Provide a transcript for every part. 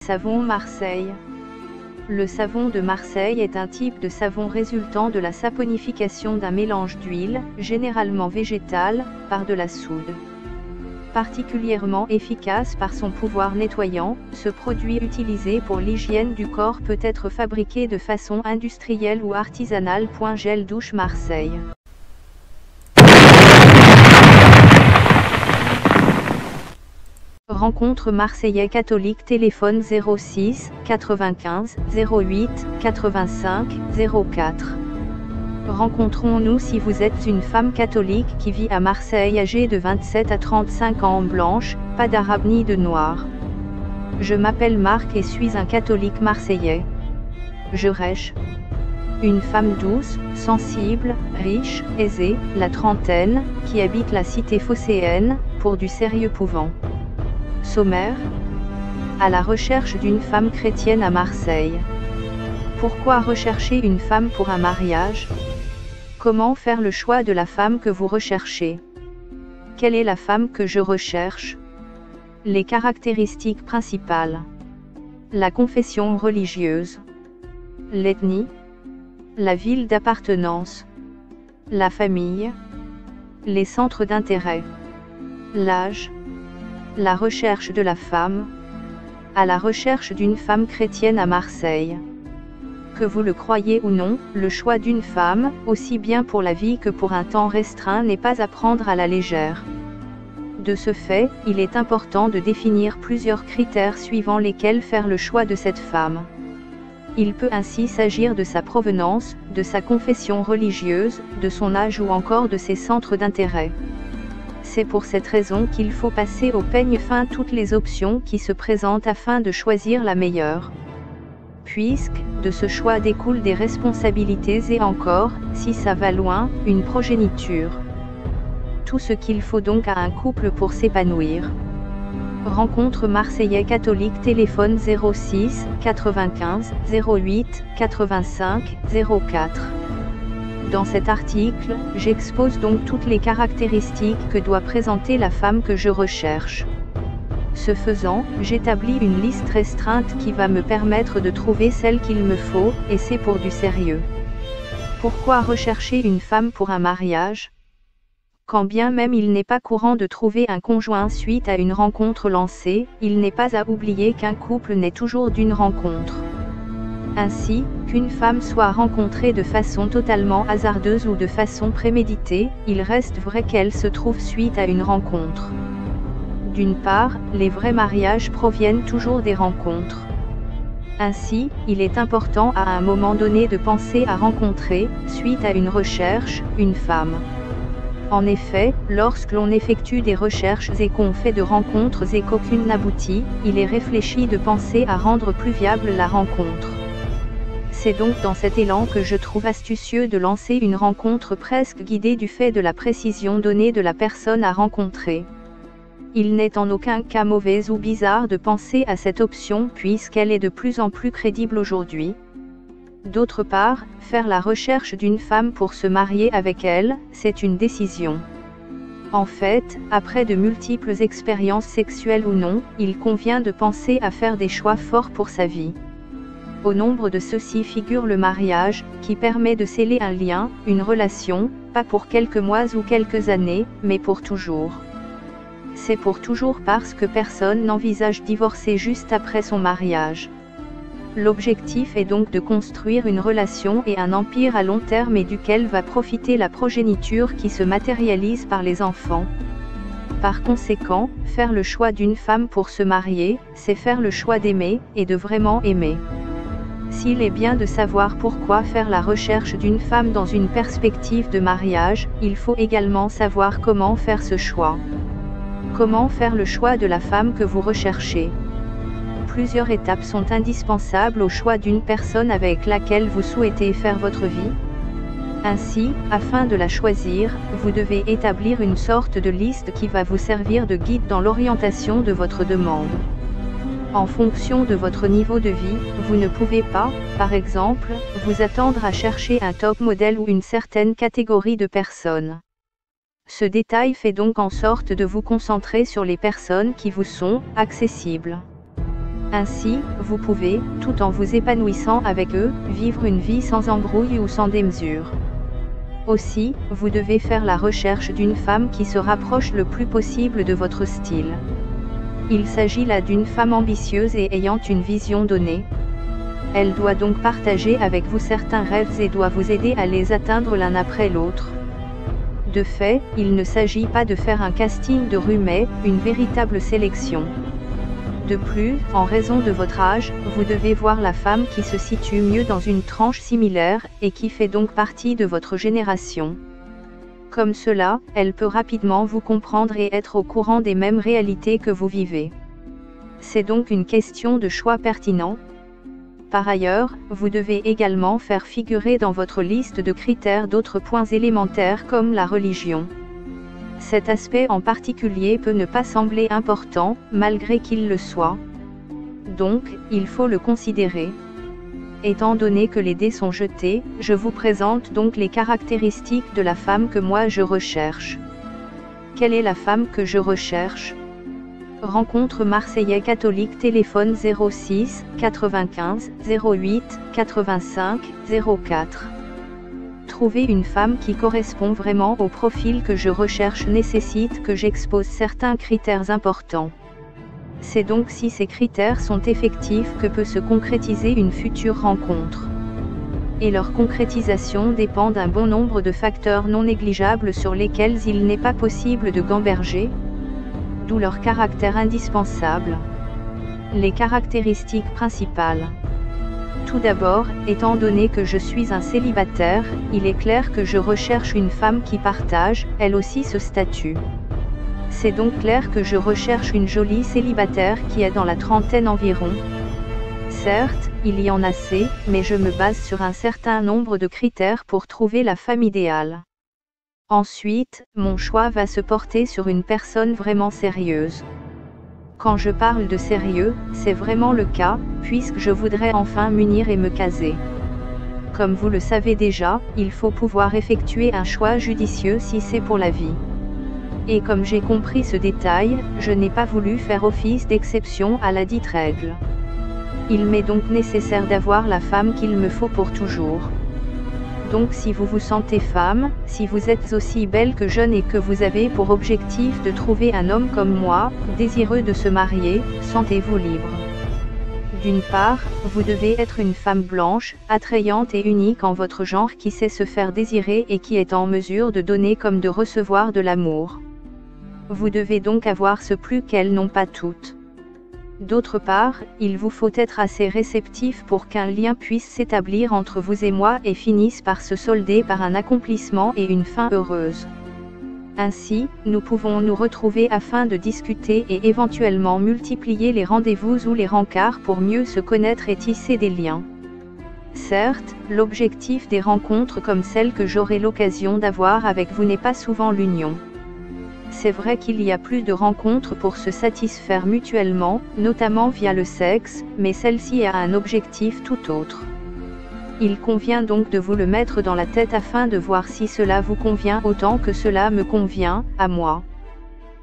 Savon Marseille. Le savon de Marseille est un type de savon résultant de la saponification d'un mélange d'huile, généralement végétale, par de la soude. Particulièrement efficace par son pouvoir nettoyant, ce produit utilisé pour l'hygiène du corps peut être fabriqué de façon industrielle ou artisanale. Gel douche Marseille. Rencontre Marseillais catholique. Téléphone 06 95 08 85 04. Rencontrons-nous si vous êtes une femme catholique qui vit à Marseille âgée de 27 à 35 ans, blanche, pas d'arabe ni de noir. Je m'appelle Marc et suis un catholique marseillais. Je recherche une femme douce, sensible, riche, aisée, la trentaine, qui habite la cité phocéenne, pour du sérieux pouvant. Sommaire. À la recherche d'une femme chrétienne à Marseille. Pourquoi rechercher une femme pour un mariage? Comment faire le choix de la femme que vous recherchez? Quelle est la femme que je recherche? Les caractéristiques principales. La confession religieuse. L'ethnie. La ville d'appartenance. La famille. Les centres d'intérêt. L'âge. La recherche de la femme. À la recherche d'une femme chrétienne à Marseille. Que vous le croyez ou non, le choix d'une femme, aussi bien pour la vie que pour un temps restreint, n'est pas à prendre à la légère. De ce fait, il est important de définir plusieurs critères suivant lesquels faire le choix de cette femme. Il peut ainsi s'agir de sa provenance, de sa confession religieuse, de son âge ou encore de ses centres d'intérêt. C'est pour cette raison qu'il faut passer au peigne fin toutes les options qui se présentent afin de choisir la meilleure. Puisque, de ce choix découlent des responsabilités et encore, si ça va loin, une progéniture. Tout ce qu'il faut donc à un couple pour s'épanouir. Rencontre Marseillais catholique. Téléphone 06 95 08 85 04. Dans cet article, j'expose donc toutes les caractéristiques que doit présenter la femme que je recherche. Ce faisant, j'établis une liste restreinte qui va me permettre de trouver celle qu'il me faut, et c'est pour du sérieux. Pourquoi rechercher une femme pour un mariage? Quand bien même il n'est pas courant de trouver un conjoint suite à une rencontre lancée, il n'est pas à oublier qu'un couple naît toujours d'une rencontre. Ainsi, qu'une femme soit rencontrée de façon totalement hasardeuse ou de façon préméditée, il reste vrai qu'elle se trouve suite à une rencontre. D'une part, les vrais mariages proviennent toujours des rencontres. Ainsi, il est important à un moment donné de penser à rencontrer, suite à une recherche, une femme. En effet, lorsque l'on effectue des recherches et qu'on fait de rencontres et qu'aucune n'aboutit, il est réfléchi de penser à rendre plus viable la rencontre. C'est donc dans cet élan que je trouve astucieux de lancer une rencontre presque guidée du fait de la précision donnée de la personne à rencontrer. Il n'est en aucun cas mauvais ou bizarre de penser à cette option puisqu'elle est de plus en plus crédible aujourd'hui. D'autre part, faire la recherche d'une femme pour se marier avec elle, c'est une décision. En fait, après de multiples expériences sexuelles ou non, il convient de penser à faire des choix forts pour sa vie. Au nombre de ceux-ci figure le mariage, qui permet de sceller un lien, une relation, pas pour quelques mois ou quelques années, mais pour toujours. C'est pour toujours parce que personne n'envisage divorcer juste après son mariage. L'objectif est donc de construire une relation et un empire à long terme et duquel va profiter la progéniture qui se matérialise par les enfants. Par conséquent, faire le choix d'une femme pour se marier, c'est faire le choix d'aimer, et de vraiment aimer. S'il est bien de savoir pourquoi faire la recherche d'une femme dans une perspective de mariage, il faut également savoir comment faire ce choix. Comment faire le choix de la femme que vous recherchez? Plusieurs étapes sont indispensables au choix d'une personne avec laquelle vous souhaitez faire votre vie. Ainsi, afin de la choisir, vous devez établir une sorte de liste qui va vous servir de guide dans l'orientation de votre demande. En fonction de votre niveau de vie, vous ne pouvez pas, par exemple, vous attendre à chercher un top modèle ou une certaine catégorie de personnes. Ce détail fait donc en sorte de vous concentrer sur les personnes qui vous sont accessibles. Ainsi, vous pouvez, tout en vous épanouissant avec eux, vivre une vie sans embrouille ou sans démesure. Aussi, vous devez faire la recherche d'une femme qui se rapproche le plus possible de votre style. Il s'agit là d'une femme ambitieuse et ayant une vision donnée. Elle doit donc partager avec vous certains rêves et doit vous aider à les atteindre l'un après l'autre. De fait, il ne s'agit pas de faire un casting de rue mais une véritable sélection. De plus, en raison de votre âge, vous devez voir la femme qui se situe mieux dans une tranche similaire, et qui fait donc partie de votre génération. Comme cela, elle peut rapidement vous comprendre et être au courant des mêmes réalités que vous vivez. C'est donc une question de choix pertinent. Par ailleurs, vous devez également faire figurer dans votre liste de critères d'autres points élémentaires comme la religion. Cet aspect en particulier peut ne pas sembler important, malgré qu'il le soit. Donc, il faut le considérer. Étant donné que les dés sont jetés, je vous présente donc les caractéristiques de la femme que moi je recherche. Quelle est la femme que je recherche ? Rencontre Marseillais catholique, téléphone 06 95 08 85 04. Trouver une femme qui correspond vraiment au profil que je recherche nécessite que j'expose certains critères importants. C'est donc si ces critères sont effectifs que peut se concrétiser une future rencontre. Et leur concrétisation dépend d'un bon nombre de facteurs non négligeables sur lesquels il n'est pas possible de gamberger, d'où leur caractère indispensable. Les caractéristiques principales. Tout d'abord, étant donné que je suis un célibataire, il est clair que je recherche une femme qui partage, elle aussi, ce statut. C'est donc clair que je recherche une jolie célibataire qui est dans la trentaine environ. Certes, il y en a assez, mais je me base sur un certain nombre de critères pour trouver la femme idéale. Ensuite, mon choix va se porter sur une personne vraiment sérieuse. Quand je parle de sérieux, c'est vraiment le cas, puisque je voudrais enfin m'unir et me caser. Comme vous le savez déjà, il faut pouvoir effectuer un choix judicieux si c'est pour la vie. Et comme j'ai compris ce détail, je n'ai pas voulu faire office d'exception à la dite règle. Il m'est donc nécessaire d'avoir la femme qu'il me faut pour toujours. Donc si vous vous sentez femme, si vous êtes aussi belle que jeune et que vous avez pour objectif de trouver un homme comme moi, désireux de se marier, sentez-vous libre. D'une part, vous devez être une femme blanche, attrayante et unique en votre genre qui sait se faire désirer et qui est en mesure de donner comme de recevoir de l'amour. Vous devez donc avoir ce plus qu'elles n'ont pas toutes. D'autre part, il vous faut être assez réceptif pour qu'un lien puisse s'établir entre vous et moi et finisse par se solder par un accomplissement et une fin heureuse. Ainsi, nous pouvons nous retrouver afin de discuter et éventuellement multiplier les rendez-vous ou les rencarts pour mieux se connaître et tisser des liens. Certes, l'objectif des rencontres comme celle que j'aurai l'occasion d'avoir avec vous n'est pas souvent l'union. C'est vrai qu'il y a plus de rencontres pour se satisfaire mutuellement, notamment via le sexe, mais celle-ci a un objectif tout autre. Il convient donc de vous le mettre dans la tête afin de voir si cela vous convient autant que cela me convient, à moi.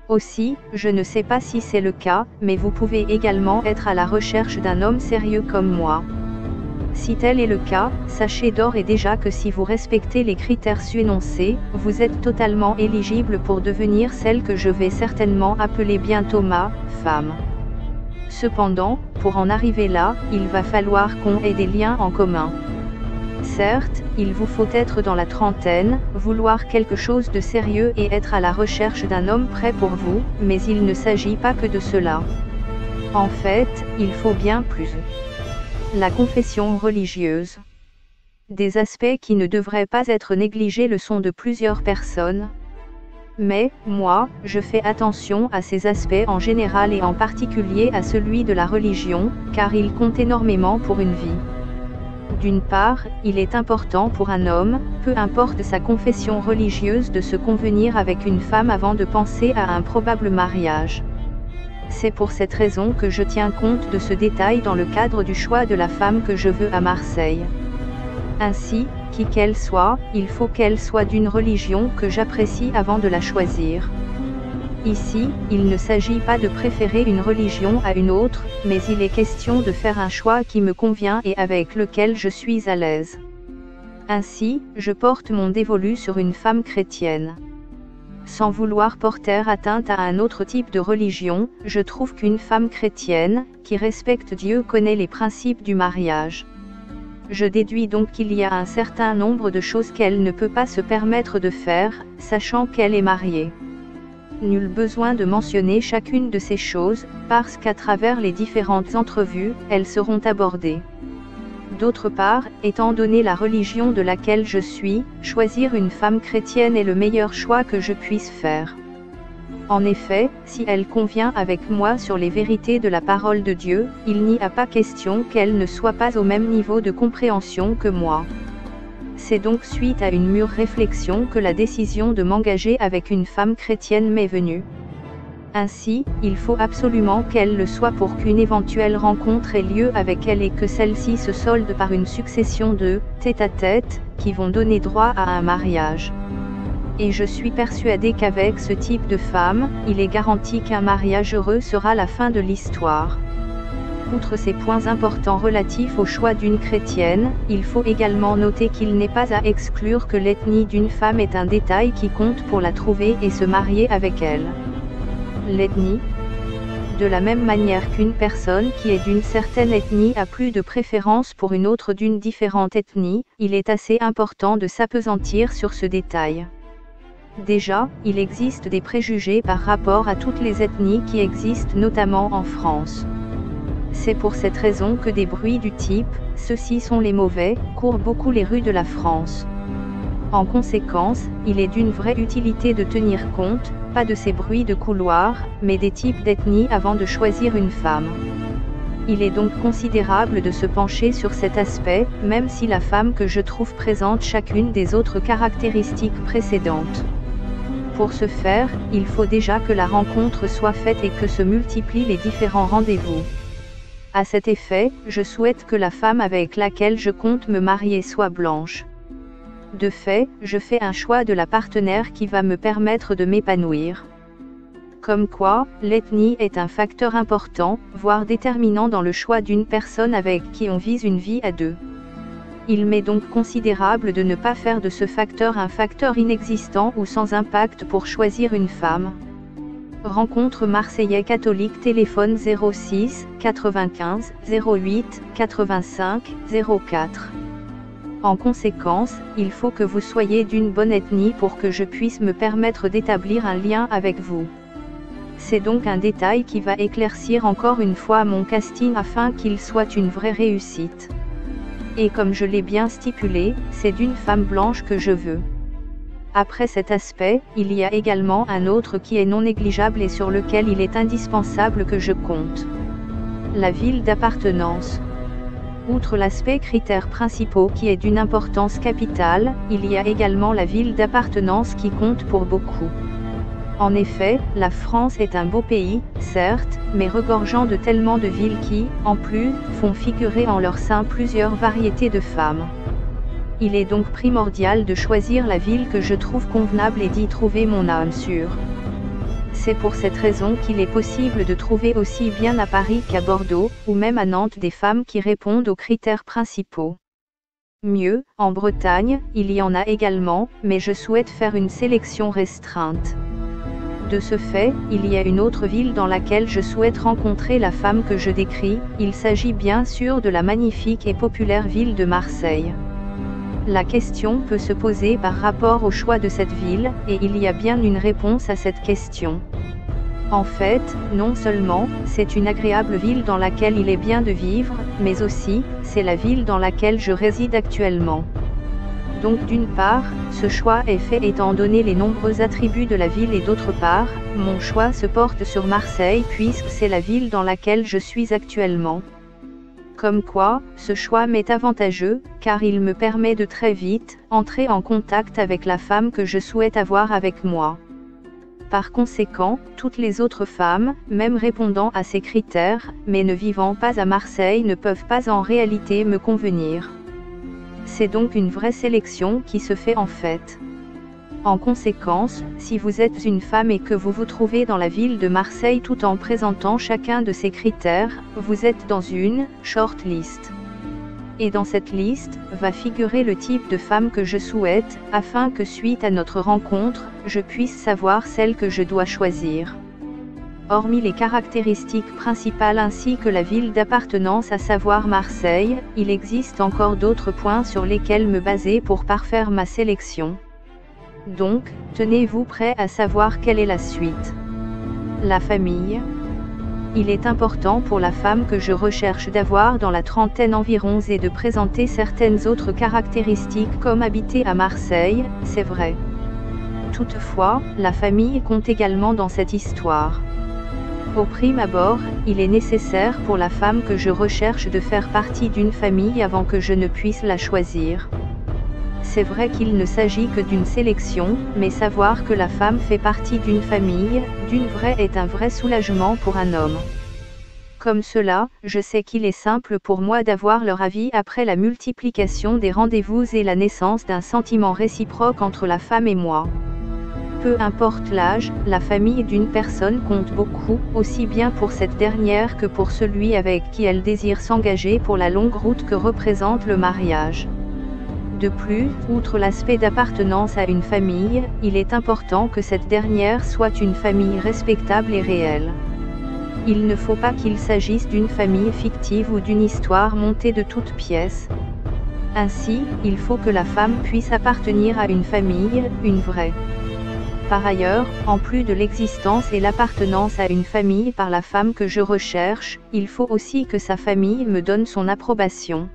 Aussi, je ne sais pas si c'est le cas, mais vous pouvez également être à la recherche d'un homme sérieux comme moi. Si tel est le cas, sachez d'ores et déjà que si vous respectez les critères énoncés, vous êtes totalement éligible pour devenir celle que je vais certainement appeler bientôt ma femme. Cependant, pour en arriver là, il va falloir qu'on ait des liens en commun. Certes, il vous faut être dans la trentaine, vouloir quelque chose de sérieux et être à la recherche d'un homme prêt pour vous, mais il ne s'agit pas que de cela. En fait, il faut bien plus. La confession religieuse. Des aspects qui ne devraient pas être négligés le sont de plusieurs personnes. Mais, moi, je fais attention à ces aspects en général et en particulier à celui de la religion, car il compte énormément pour une vie. D'une part, il est important pour un homme, peu importe sa confession religieuse, de se convenir avec une femme avant de penser à un probable mariage. C'est pour cette raison que je tiens compte de ce détail dans le cadre du choix de la femme que je veux à Marseille. Ainsi, qui qu'elle soit, il faut qu'elle soit d'une religion que j'apprécie avant de la choisir. Ici, il ne s'agit pas de préférer une religion à une autre, mais il est question de faire un choix qui me convient et avec lequel je suis à l'aise. Ainsi, je porte mon dévolu sur une femme chrétienne. Sans vouloir porter atteinte à un autre type de religion, je trouve qu'une femme chrétienne, qui respecte Dieu, connaît les principes du mariage. Je déduis donc qu'il y a un certain nombre de choses qu'elle ne peut pas se permettre de faire, sachant qu'elle est mariée. Nul besoin de mentionner chacune de ces choses, parce qu'à travers les différentes entrevues, elles seront abordées. D'autre part, étant donné la religion de laquelle je suis, choisir une femme chrétienne est le meilleur choix que je puisse faire. En effet, si elle convient avec moi sur les vérités de la parole de Dieu, il n'y a pas question qu'elle ne soit pas au même niveau de compréhension que moi. C'est donc suite à une mûre réflexion que la décision de m'engager avec une femme chrétienne m'est venue. Ainsi, il faut absolument qu'elle le soit pour qu'une éventuelle rencontre ait lieu avec elle et que celle-ci se solde par une succession de tête-à-tête qui vont donner droit à un mariage. Et je suis persuadé qu'avec ce type de femme, il est garanti qu'un mariage heureux sera la fin de l'histoire. Outre ces points importants relatifs au choix d'une chrétienne, il faut également noter qu'il n'est pas à exclure que l'ethnie d'une femme est un détail qui compte pour la trouver et se marier avec elle. L'ethnie. De la même manière qu'une personne qui est d'une certaine ethnie a plus de préférence pour une autre d'une différente ethnie, il est assez important de s'appesantir sur ce détail. Déjà, il existe des préjugés par rapport à toutes les ethnies qui existent notamment en France. C'est pour cette raison que des bruits du type « ceux-ci sont les mauvais » courent beaucoup les rues de la France. En conséquence, il est d'une vraie utilité de tenir compte, pas de ces bruits de couloir, mais des types d'ethnie avant de choisir une femme. Il est donc considérable de se pencher sur cet aspect, même si la femme que je trouve présente chacune des autres caractéristiques précédentes. Pour ce faire, il faut déjà que la rencontre soit faite et que se multiplient les différents rendez-vous. À cet effet, je souhaite que la femme avec laquelle je compte me marier soit blanche. De fait, je fais un choix de la partenaire qui va me permettre de m'épanouir. Comme quoi, l'ethnie est un facteur important, voire déterminant dans le choix d'une personne avec qui on vise une vie à deux. Il m'est donc considérable de ne pas faire de ce facteur un facteur inexistant ou sans impact pour choisir une femme. Rencontre Marseillais catholique, téléphone 06 95 08 85 04. En conséquence, il faut que vous soyez d'une bonne ethnie pour que je puisse me permettre d'établir un lien avec vous. C'est donc un détail qui va éclaircir encore une fois mon casting afin qu'il soit une vraie réussite. Et comme je l'ai bien stipulé, c'est d'une femme blanche que je veux. Après cet aspect, il y a également un autre qui est non négligeable et sur lequel il est indispensable que je compte. La ville d'appartenance. Outre l'aspect critère principal qui est d'une importance capitale, il y a également la ville d'appartenance qui compte pour beaucoup. En effet, la France est un beau pays, certes, mais regorgeant de tellement de villes qui, en plus, font figurer en leur sein plusieurs variétés de femmes. Il est donc primordial de choisir la ville que je trouve convenable et d'y trouver mon âme sûre. C'est pour cette raison qu'il est possible de trouver aussi bien à Paris qu'à Bordeaux, ou même à Nantes des femmes qui répondent aux critères principaux. Mieux, en Bretagne, il y en a également, mais je souhaite faire une sélection restreinte. De ce fait, il y a une autre ville dans laquelle je souhaite rencontrer la femme que je décris, il s'agit bien sûr de la magnifique et populaire ville de Marseille. La question peut se poser par rapport au choix de cette ville, et il y a bien une réponse à cette question. En fait, non seulement, c'est une agréable ville dans laquelle il est bien de vivre, mais aussi, c'est la ville dans laquelle je réside actuellement. Donc d'une part, ce choix est fait étant donné les nombreux attributs de la ville et d'autre part, mon choix se porte sur Marseille puisque c'est la ville dans laquelle je suis actuellement. Comme quoi, ce choix m'est avantageux, car il me permet de très vite entrer en contact avec la femme que je souhaite avoir avec moi. Par conséquent, toutes les autres femmes, même répondant à ces critères, mais ne vivant pas à Marseille ne peuvent pas en réalité me convenir. C'est donc une vraie sélection qui se fait en fait. En conséquence, si vous êtes une femme et que vous vous trouvez dans la ville de Marseille tout en présentant chacun de ces critères, vous êtes dans une short list. Et dans cette liste, va figurer le type de femme que je souhaite, afin que suite à notre rencontre, je puisse savoir celle que je dois choisir. Hormis les caractéristiques principales ainsi que la ville d'appartenance à savoir Marseille, il existe encore d'autres points sur lesquels me baser pour parfaire ma sélection. Donc, tenez-vous prêt à savoir quelle est la suite. La famille. Il est important pour la femme que je recherche d'avoir dans la trentaine environ et de présenter certaines autres caractéristiques comme habiter à Marseille, c'est vrai. Toutefois, la famille compte également dans cette histoire. Au prime abord, il est nécessaire pour la femme que je recherche de faire partie d'une famille avant que je ne puisse la choisir. C'est vrai qu'il ne s'agit que d'une sélection, mais savoir que la femme fait partie d'une famille, d'une vraie est un vrai soulagement pour un homme. Comme cela, je sais qu'il est simple pour moi d'avoir leur avis après la multiplication des rendez-vous et la naissance d'un sentiment réciproque entre la femme et moi. Peu importe l'âge, la famille d'une personne compte beaucoup, aussi bien pour cette dernière que pour celui avec qui elle désire s'engager pour la longue route que représente le mariage. De plus, outre l'aspect d'appartenance à une famille, il est important que cette dernière soit une famille respectable et réelle. Il ne faut pas qu'il s'agisse d'une famille fictive ou d'une histoire montée de toutes pièces. Ainsi, il faut que la femme puisse appartenir à une famille, une vraie. Par ailleurs, en plus de l'existence et l'appartenance à une famille par la femme que je recherche, il faut aussi que sa famille me donne son approbation.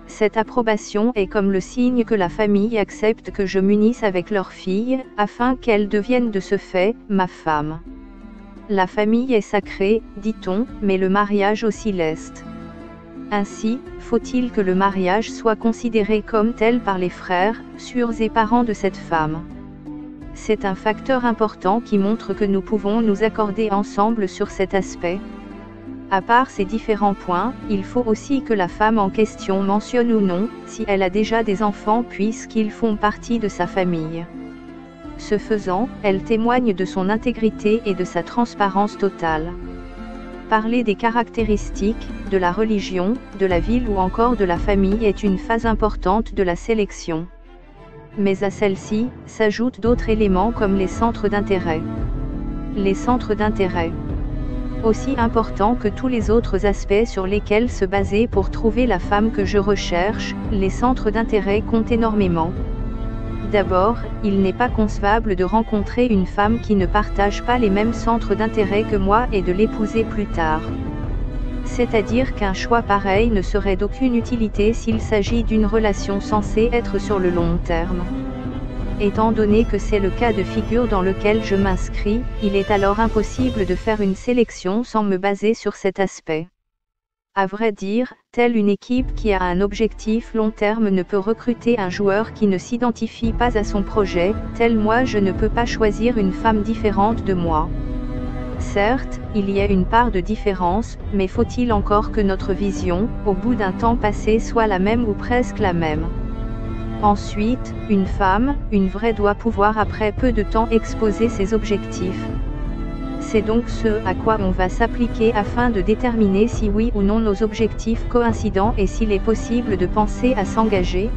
Cette approbation est comme le signe que la famille accepte que je m'unisse avec leur fille, afin qu'elle devienne de ce fait, ma femme. La famille est sacrée, dit-on, mais le mariage aussi l'est. Ainsi, faut-il que le mariage soit considéré comme tel par les frères, sœurs et parents de cette femme. C'est un facteur important qui montre que nous pouvons nous accorder ensemble sur cet aspect. À part ces différents points, il faut aussi que la femme en question mentionne ou non, si elle a déjà des enfants puisqu'ils font partie de sa famille. Ce faisant, elle témoigne de son intégrité et de sa transparence totale. Parler des caractéristiques, de la religion, de la ville ou encore de la famille est une phase importante de la sélection. Mais à celle-ci, s'ajoutent d'autres éléments comme les centres d'intérêt. Les centres d'intérêt. Aussi important que tous les autres aspects sur lesquels se baser pour trouver la femme que je recherche, les centres d'intérêt comptent énormément. D'abord, il n'est pas concevable de rencontrer une femme qui ne partage pas les mêmes centres d'intérêt que moi et de l'épouser plus tard. C'est-à-dire qu'un choix pareil ne serait d'aucune utilité s'il s'agit d'une relation censée être sur le long terme. Étant donné que c'est le cas de figure dans lequel je m'inscris, il est alors impossible de faire une sélection sans me baser sur cet aspect. À vrai dire, telle une équipe qui a un objectif long terme ne peut recruter un joueur qui ne s'identifie pas à son projet, tel moi je ne peux pas choisir une femme différente de moi. Certes, il y a une part de différence, mais faut-il encore que notre vision, au bout d'un temps passé soit la même ou presque la même. Ensuite, une femme, une vraie doit pouvoir après peu de temps exposer ses objectifs. C'est donc ce à quoi on va s'appliquer afin de déterminer si oui ou non nos objectifs coïncident et s'il est possible de penser à s'engager.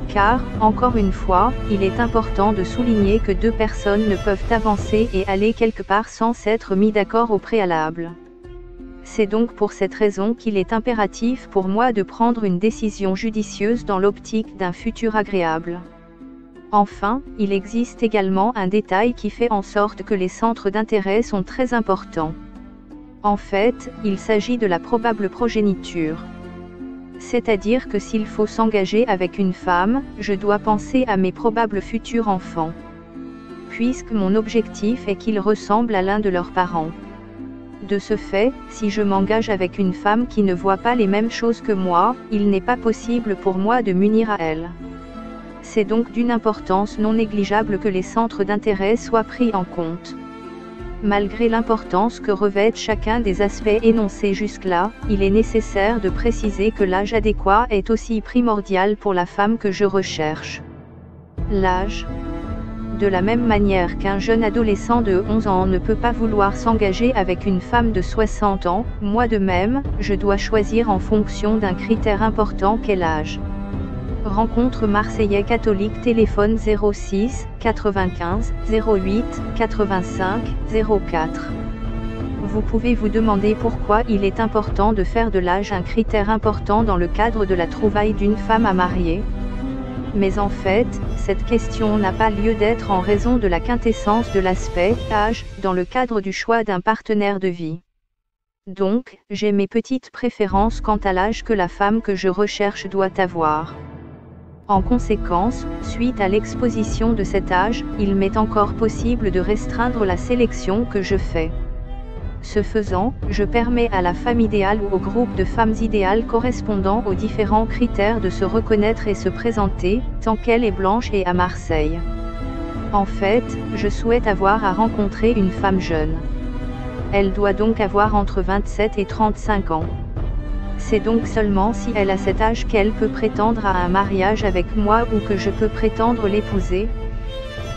Car, encore une fois, il est important de souligner que deux personnes ne peuvent avancer et aller quelque part sans s'être mis d'accord au préalable. C'est donc pour cette raison qu'il est impératif pour moi de prendre une décision judicieuse dans l'optique d'un futur agréable. Enfin, il existe également un détail qui fait en sorte que les centres d'intérêt sont très importants. En fait, il s'agit de la probable progéniture. C'est-à-dire que s'il faut s'engager avec une femme, je dois penser à mes probables futurs enfants. Puisque mon objectif est qu'ils ressemblent à l'un de leurs parents. De ce fait, si je m'engage avec une femme qui ne voit pas les mêmes choses que moi, il n'est pas possible pour moi de m'unir à elle. C'est donc d'une importance non négligeable que les centres d'intérêt soient pris en compte. Malgré l'importance que revêtent chacun des aspects énoncés jusque-là, il est nécessaire de préciser que l'âge adéquat est aussi primordial pour la femme que je recherche. L'âge. De la même manière qu'un jeune adolescent de 11 ans ne peut pas vouloir s'engager avec une femme de 60 ans, moi de même, je dois choisir en fonction d'un critère important qu'est l'âge. Rencontre Marseillais catholique, téléphone 06 95 08 85 04. Vous pouvez vous demander pourquoi il est important de faire de l'âge un critère important dans le cadre de la trouvaille d'une femme à marier. Mais en fait, cette question n'a pas lieu d'être en raison de la quintessence de l'aspect âge dans le cadre du choix d'un partenaire de vie. Donc, j'ai mes petites préférences quant à l'âge que la femme que je recherche doit avoir. En conséquence, suite à l'exposition de cet âge, il m'est encore possible de restreindre la sélection que je fais. Ce faisant, je permets à la femme idéale ou au groupe de femmes idéales correspondant aux différents critères de se reconnaître et se présenter, tant qu'elle est blanche et à Marseille. En fait, je souhaite avoir à rencontrer une femme jeune. Elle doit donc avoir entre 27 et 35 ans. C'est donc seulement si elle a cet âge qu'elle peut prétendre à un mariage avec moi ou que je peux prétendre l'épouser.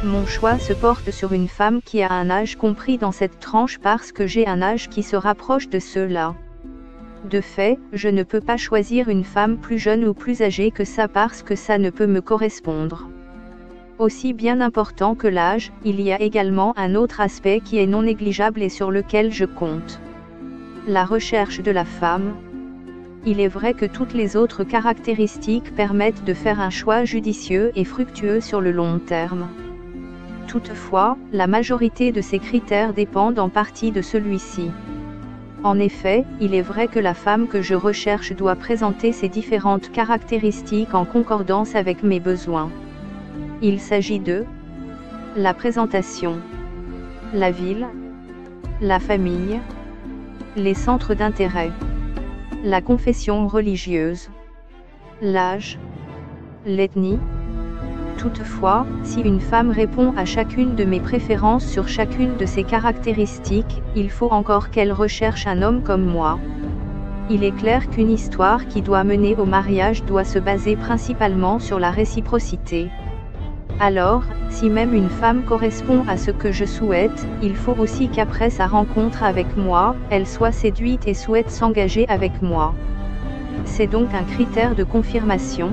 Mon choix se porte sur une femme qui a un âge compris dans cette tranche parce que j'ai un âge qui se rapproche de ceux-là. De fait, je ne peux pas choisir une femme plus jeune ou plus âgée que ça parce que ça ne peut me correspondre. Aussi bien important que l'âge, il y a également un autre aspect qui est non négligeable et sur lequel je compte. La recherche de la femme. Il est vrai que toutes les autres caractéristiques permettent de faire un choix judicieux et fructueux sur le long terme. Toutefois, la majorité de ces critères dépendent en partie de celui-ci. En effet, il est vrai que la femme que je recherche doit présenter ces différentes caractéristiques en concordance avec mes besoins. Il s'agit de la présentation, la ville, la famille, les centres d'intérêt, la confession religieuse, l'âge, l'ethnie. Toutefois, si une femme répond à chacune de mes préférences sur chacune de ces caractéristiques, il faut encore qu'elle recherche un homme comme moi. Il est clair qu'une histoire qui doit mener au mariage doit se baser principalement sur la réciprocité. Alors, si même une femme correspond à ce que je souhaite, il faut aussi qu'après sa rencontre avec moi, elle soit séduite et souhaite s'engager avec moi. C'est donc un critère de confirmation,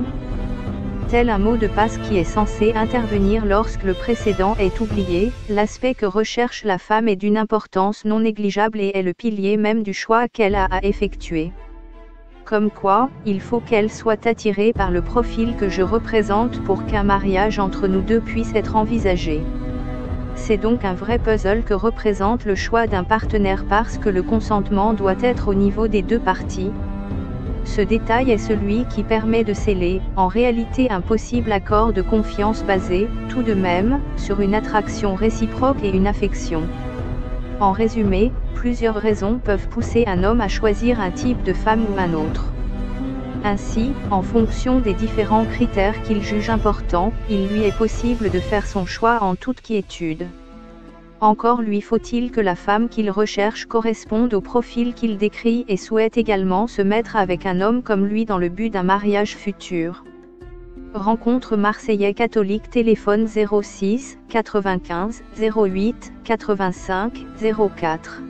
tel un mot de passe qui est censé intervenir lorsque le précédent est oublié. L'aspect que recherche la femme est d'une importance non négligeable et est le pilier même du choix qu'elle a à effectuer. Comme quoi, il faut qu'elle soit attirée par le profil que je représente pour qu'un mariage entre nous deux puisse être envisagé. C'est donc un vrai puzzle que représente le choix d'un partenaire parce que le consentement doit être au niveau des deux parties. Ce détail est celui qui permet de sceller, en réalité, un possible accord de confiance basé, tout de même, sur une attraction réciproque et une affection. En résumé, plusieurs raisons peuvent pousser un homme à choisir un type de femme ou un autre. Ainsi, en fonction des différents critères qu'il juge importants, il lui est possible de faire son choix en toute quiétude. Encore lui faut-il que la femme qu'il recherche corresponde au profil qu'il décrit et souhaite également se mettre avec un homme comme lui dans le but d'un mariage futur. Rencontre Marseillais catholique, téléphone 06 95 08 85 04.